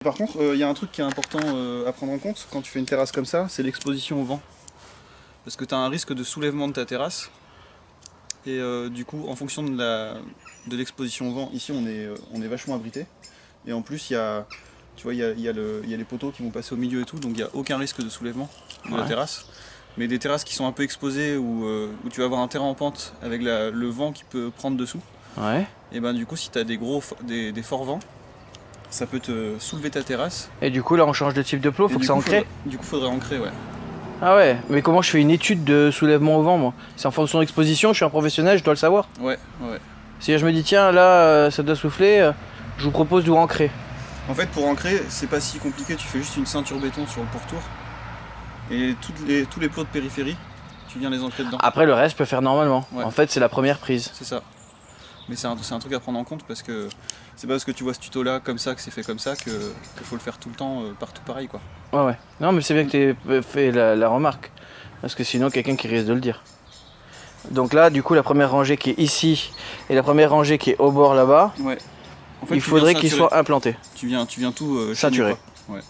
Par contre, il y a un truc qui est important à prendre en compte quand tu fais une terrasse comme ça, c'est l'exposition au vent. Parce que tu as un risque de soulèvement de ta terrasse. Et du coup, en fonction de l'exposition au vent, ici on est vachement abrité. Et en plus, tu vois, il y a les poteaux qui vont passer au milieu et tout, donc il n'y a aucun risque de soulèvement de la terrasse. Mais des terrasses qui sont un peu exposées, où tu vas avoir un terrain en pente avec le vent qui peut prendre dessous. Ouais. Et ben du coup, si tu as des forts vents, ça peut te soulever ta terrasse. Et du coup, là, on change de type de plot, faut que ça ancre. Du coup, faudrait ancrer, ouais. Ah ouais, mais comment je fais une étude de soulèvement au vent, moi? C'est en fonction d'exposition, je suis un professionnel, je dois le savoir. Ouais. Si je me dis, tiens, là, ça doit souffler, je vous propose d'où ancrer. En fait, pour ancrer, c'est pas si compliqué, tu fais juste une ceinture béton sur le pourtour. Et tous les plots de périphérie, tu viens les ancrer dedans. Après, le reste, je peux faire normalement. Ouais. En fait, c'est la première prise. C'est ça. Mais c'est un truc à prendre en compte parce que c'est pas parce que tu vois ce tuto là comme ça que c'est fait comme ça qu'il faut le faire tout le temps partout pareil quoi. Ouais. Non mais c'est bien que tu aies fait la remarque. Parce que sinon quelqu'un qui risque de le dire. Donc là du coup la première rangée qui est ici et la première rangée qui est au bord là-bas, ouais. En fait, il faudrait qu'ils soient implantés. Tu viens tout ceinturer. Ouais.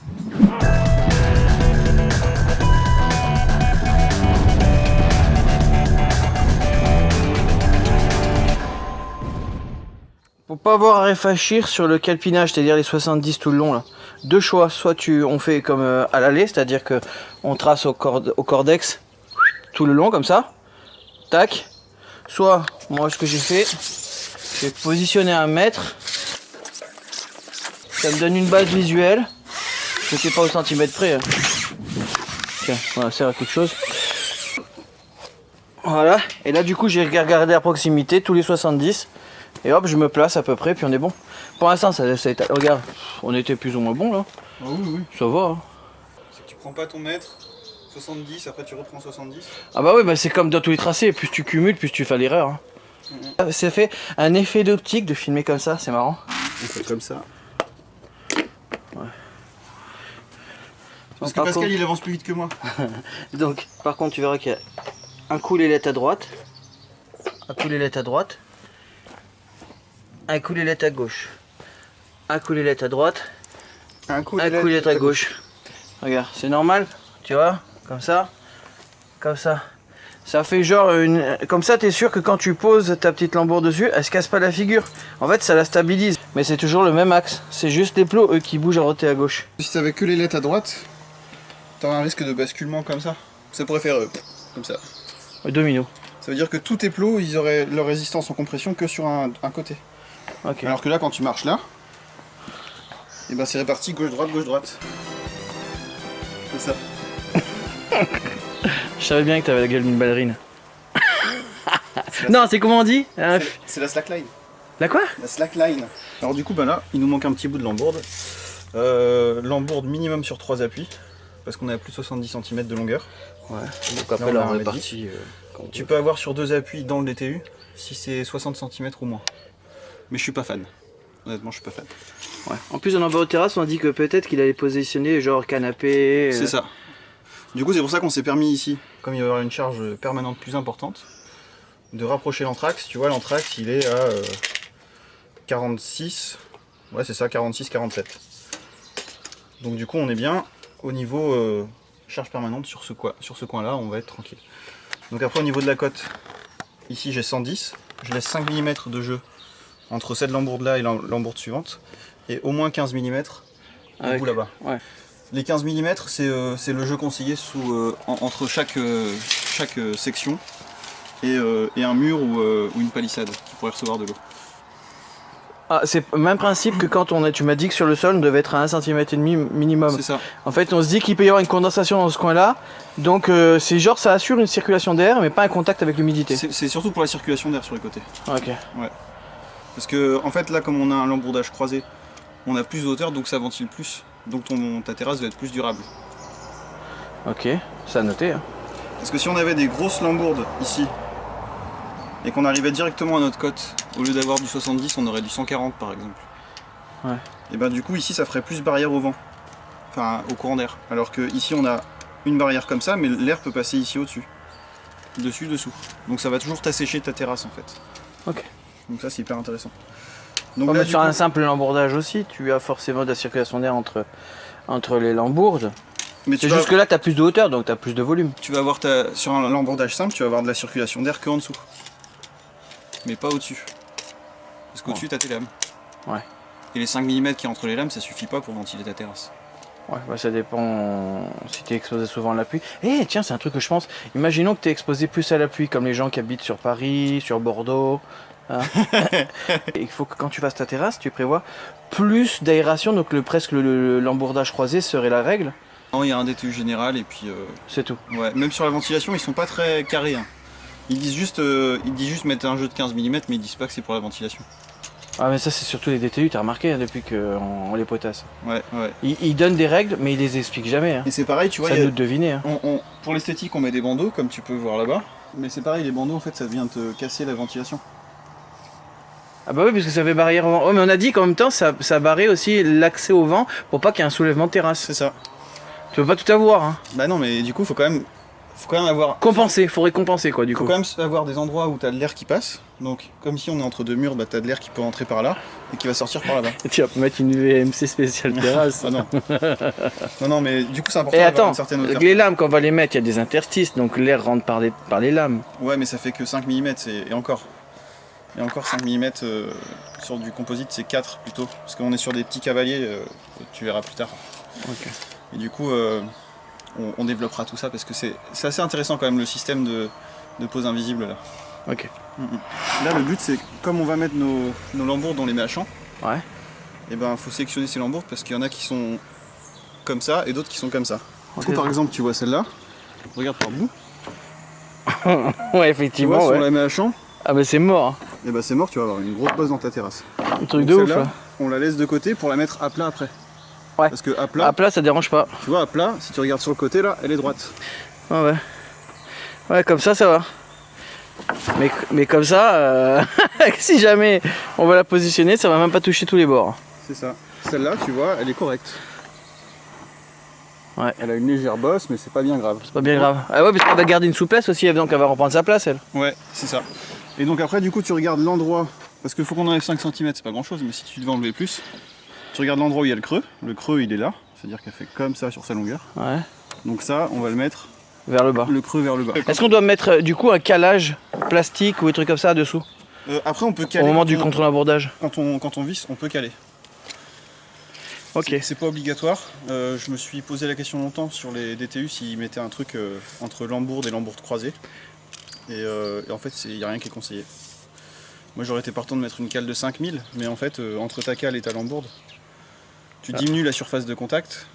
Faut pas avoir à réfléchir sur le calpinage, c'est-à-dire les 70 tout le long là. Deux choix, soit on fait comme à l'allée, c'est-à-dire que on trace au cordex tout le long comme ça, tac. Soit moi ce que j'ai fait, j'ai positionné à 1 mètre, ça me donne une base visuelle. Je ne fais pas au centimètre près. Hein. Tiens, voilà, ça sert à quelque chose. Voilà, et là du coup j'ai regardé à proximité tous les 70. Et hop, je me place à peu près, puis on est bon. Pour l'instant, ça regarde, on était plus ou moins bon là. Ah oui. Ça va. Hein. C'est que tu prends pas ton mètre, 70, après tu reprends 70. Ah bah oui, bah c'est comme dans tous les tracés, plus tu cumules, plus tu fais l'erreur. Hein. Ça fait un effet d'optique de filmer comme ça, c'est marrant. On fait comme ça. Ouais. Parce que Pascal il avance plus vite que moi. Donc, par contre, tu verras qu'il y a un coulelette à droite, un coulelette à droite. Un coulelette à gauche, un coulelette à droite, un coulelette à gauche. Regarde, c'est normal, tu vois, comme ça. Ça fait genre comme ça, t'es sûr que quand tu poses ta petite lambourde dessus, elle se casse pas la figure. En fait, ça la stabilise, mais c'est toujours le même axe. C'est juste les plots, eux, qui bougent à droite et à gauche. Si t'avais que les lettres à droite, t'aurais un risque de basculement comme ça. Ça pourrait faire comme ça. Domino. Ça veut dire que tous tes plots, ils auraient leur résistance en compression que sur un côté. Okay. Alors que là, quand tu marches là, et ben c'est réparti gauche-droite. C'est ça. Je savais bien que t'avais la gueule d'une ballerine. Non, c'est comment on dit? C'est la slackline. La quoi? La slackline. Alors du coup, ben là, il nous manque un petit bout de lambourde. Lambourde minimum sur 3 appuis, parce qu'on est à plus de 70 cm de longueur. Ouais, donc après là on est parti. Tu peux avoir sur 2 appuis dans le DTU, si c'est 60 cm ou moins. Mais je suis pas fan. Honnêtement, je suis pas fan. Ouais. En plus, en bas de terrasse, on a dit que peut-être qu'il allait positionner genre canapé. C'est ça. Du coup, c'est pour ça qu'on s'est permis ici, comme il va y avoir une charge permanente plus importante, de rapprocher l'anthrax. Tu vois, l'anthrax, il est à 46. Ouais, c'est ça, 46-47. Donc du coup, on est bien au niveau charge permanente sur ce coin-là, on va être tranquille. Donc après, au niveau de la cote, ici j'ai 110. Je laisse 5 mm de jeu entre cette lambourde là et la lambourde suivante, et au moins 15 mm au bout là-bas. Ouais. Les 15 mm c'est le jeu conseillé entre chaque section et un mur ou une palissade qui pourrait recevoir de l'eau. Ah, c'est le même principe que quand tu m'as dit que sur le sol on devait être à 1,5 cm minimum. C'est ça. En fait on se dit qu'il peut y avoir une condensation dans ce coin là, donc c'est genre ça assure une circulation d'air mais pas un contact avec l'humidité. C'est surtout pour la circulation d'air sur les côtés. Ok. Ouais. Parce que en fait là, comme on a un lambourdage croisé, on a plus de hauteur, donc ça ventile plus, donc ta terrasse va être plus durable. Ok, ça a noté. Hein. Parce que si on avait des grosses lambourdes ici, et qu'on arrivait directement à notre cote, au lieu d'avoir du 70, on aurait du 140 par exemple. Ouais. Et ben du coup ici ça ferait plus barrière au vent, enfin au courant d'air. Alors que ici on a une barrière comme ça, mais l'air peut passer ici au-dessus, dessous. Donc ça va toujours t'assécher ta terrasse en fait. Ok. Donc ça c'est hyper intéressant. Donc Ouais, là, mais du sur coup, un simple lambourdage aussi, tu as forcément de la circulation d'air entre les lambourdes. mais C'est juste que là, tu as plus de hauteur, donc tu as plus de volume. tu vas avoir sur un lambourdage simple, tu vas avoir de la circulation d'air qu'en dessous. Mais pas au-dessus. Parce qu'au-dessus, tu as tes lames. Ouais. Et les 5 mm qui est entre les lames, ça suffit pas pour ventiler ta terrasse. Ouais, bah ça dépend si tu es exposé souvent à la pluie. Eh tiens, c'est un truc que je pense. Imaginons que tu es exposé plus à la pluie, comme les gens qui habitent sur Paris, sur Bordeaux. Hein. Il faut que quand tu fasses ta terrasse, tu prévois plus d'aération, donc presque l'embourdage croisé serait la règle. Non, il y a un DTU général et puis... C'est tout. ouais, même sur la ventilation, ils sont pas très carrés. Hein. Ils disent juste mettre un jeu de 15 mm, mais ils disent pas que c'est pour la ventilation. Ah mais ça c'est surtout les DTU, t'as remarqué hein, depuis qu'on les potasse. Ouais, ouais. Ils donnent des règles, mais ils les expliquent jamais. Hein. Et c'est pareil, tu vois, Ça nous deviner. Hein. pour l'esthétique, on met des bandeaux, comme tu peux voir là-bas. Mais c'est pareil, les bandeaux, en fait, ça vient te casser la ventilation. Ah bah oui, parce que ça fait barrière au vent. Oh mais on a dit qu'en même temps, ça barrait aussi l'accès au vent pour pas qu'il y ait un soulèvement de terrasse. C'est ça. Tu peux pas tout avoir. Hein. Bah non, mais du coup, faut quand même avoir... Compenser, faut récompenser quoi du Faut coup. quand même avoir des endroits où t'as de l'air qui passe. Donc, comme ici, on est entre deux murs, bah t'as de l'air qui peut entrer par là et qui va sortir par là-bas. Tu vas mettre une VMC spéciale terrasse. Ah non. Non, mais du coup, c'est important Et d'avoir attends, une certaine hauteur. les lames, quand on va les mettre, il y a des interstices, donc l'air rentre par les lames. Ouais, mais ça fait que 5 mm, et encore. Et encore 5 mm sur du composite, c'est 4 plutôt. Parce qu'on est sur des petits cavaliers, tu verras plus tard. Ok. Et du coup, on développera tout ça parce que c'est assez intéressant quand même le système de pose invisible là. Ok. Là, le but, c'est comme on va mettre nos lambourdes, on les met à champ. Ouais. Et ben, faut sélectionner ces lambourdes parce qu'il y en a qui sont comme ça et d'autres qui sont comme ça. Ok. Du coup, par exemple, tu vois celle-là. Regarde par le bout. Ouais, Tu vois, effectivement. si on Ouais. la met à champ, Ah bah c'est mort. Hein. et ben c'est mort, tu vas avoir une grosse bosse dans ta terrasse. Un truc Donc de ouf celle-là, là. on la laisse de côté pour la mettre à plat après. Ouais. Parce que à plat, À plat, ça dérange pas. tu vois, à plat, si tu regardes sur le côté là, elle est droite. Ouais, ouais. Ouais, comme ça va. Mais comme ça, si jamais on va la positionner, ça va même pas toucher tous les bords. C'est ça. Celle-là, tu vois, elle est correcte. Ouais. Elle a une légère bosse, mais c'est pas bien grave. C'est pas bien grave. Ah ouais, parce qu'elle va garder une souplesse aussi, donc elle va reprendre sa place, elle. Ouais, c'est ça. Et donc après, du coup, tu regardes l'endroit, parce qu'il faut qu'on enlève 5 cm, c'est pas grand chose, mais si tu devais enlever plus, tu regardes l'endroit où il y a le creux il est là, c'est-à-dire qu'elle fait comme ça sur sa longueur. Ouais. Donc ça, on va le mettre, Vers le bas. le creux vers le bas. Est-ce qu'on doit mettre du coup un calage plastique ou des trucs comme ça dessous Après, on peut caler. au moment quand du on- contre-abordage? quand on visse, on peut caler. Ok. C'est pas obligatoire. Je me suis posé la question longtemps sur les DTU s'ils mettaient un truc entre lambourde et lambourde croisée. Et en fait, il n'y a rien qui est conseillé. Moi, j'aurais été partant de mettre une cale de 5000, mais en fait, entre ta cale et ta lambourde, tu diminues la surface de contact.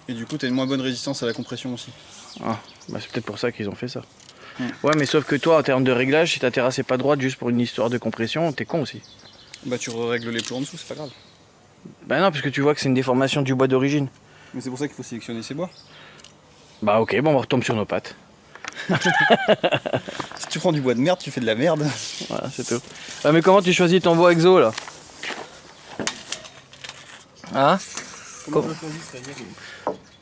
Et du coup, tu as une moins bonne résistance à la compression aussi. Ah, bah c'est peut-être pour ça qu'ils ont fait ça. Mm. Ouais, mais sauf que toi, en termes de réglage, si ta terrasse est pas droite juste pour une histoire de compression, t'es con aussi. Bah, tu règles les plombs en dessous, c'est pas grave. Bah non, puisque tu vois que c'est une déformation du bois d'origine. Mais c'est pour ça qu'il faut sélectionner ces bois. Bah ok, bon, on retombe sur nos pattes. Si tu prends du bois de merde, tu fais de la merde. Voilà, c'est tout. Ah, mais comment tu choisis ton bois exo là? Hein? Comment je choisis, c'est-à-dire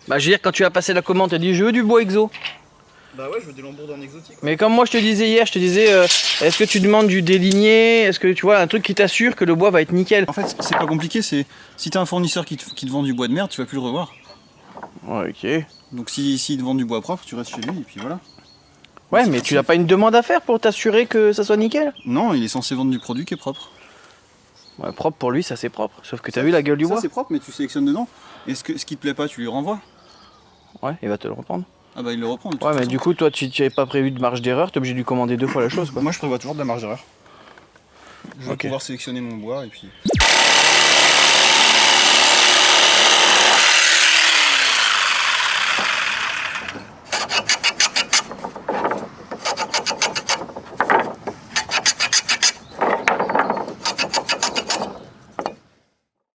Bah je veux dire, quand tu as passé la commande, t'as dit je veux du bois exo. Bah ouais, je veux des lambourdes en exotique. Mais comme moi je te disais hier, je te disais est-ce que tu demandes du déligné? Est-ce que tu vois un truc qui t'assure que le bois va être nickel? En fait, c'est pas compliqué, c'est si t'as un fournisseur qui te vend du bois de merde, tu vas plus le revoir. Ouais, ok. Donc si te vend du bois propre, tu restes chez lui et puis voilà. Ouais, mais tu n'as pas une demande à faire pour t'assurer que ça soit nickel? Non, il est censé vendre du produit qui est propre. Ouais, propre pour lui, ça c'est propre. Sauf que t'as vu la gueule du Ça bois? c'est propre, mais tu sélectionnes dedans. Et ce qui te plaît pas, tu lui renvoies. Ouais, il va te le reprendre. Ah bah il le reprend. de toute Ouais, mais façon. du coup, toi, tu n'avais pas prévu de marge d'erreur, t'es obligé de lui commander 2 fois la chose, quoi. Moi je prévois toujours de la marge d'erreur. Je vais Ok. pouvoir sélectionner mon bois et puis.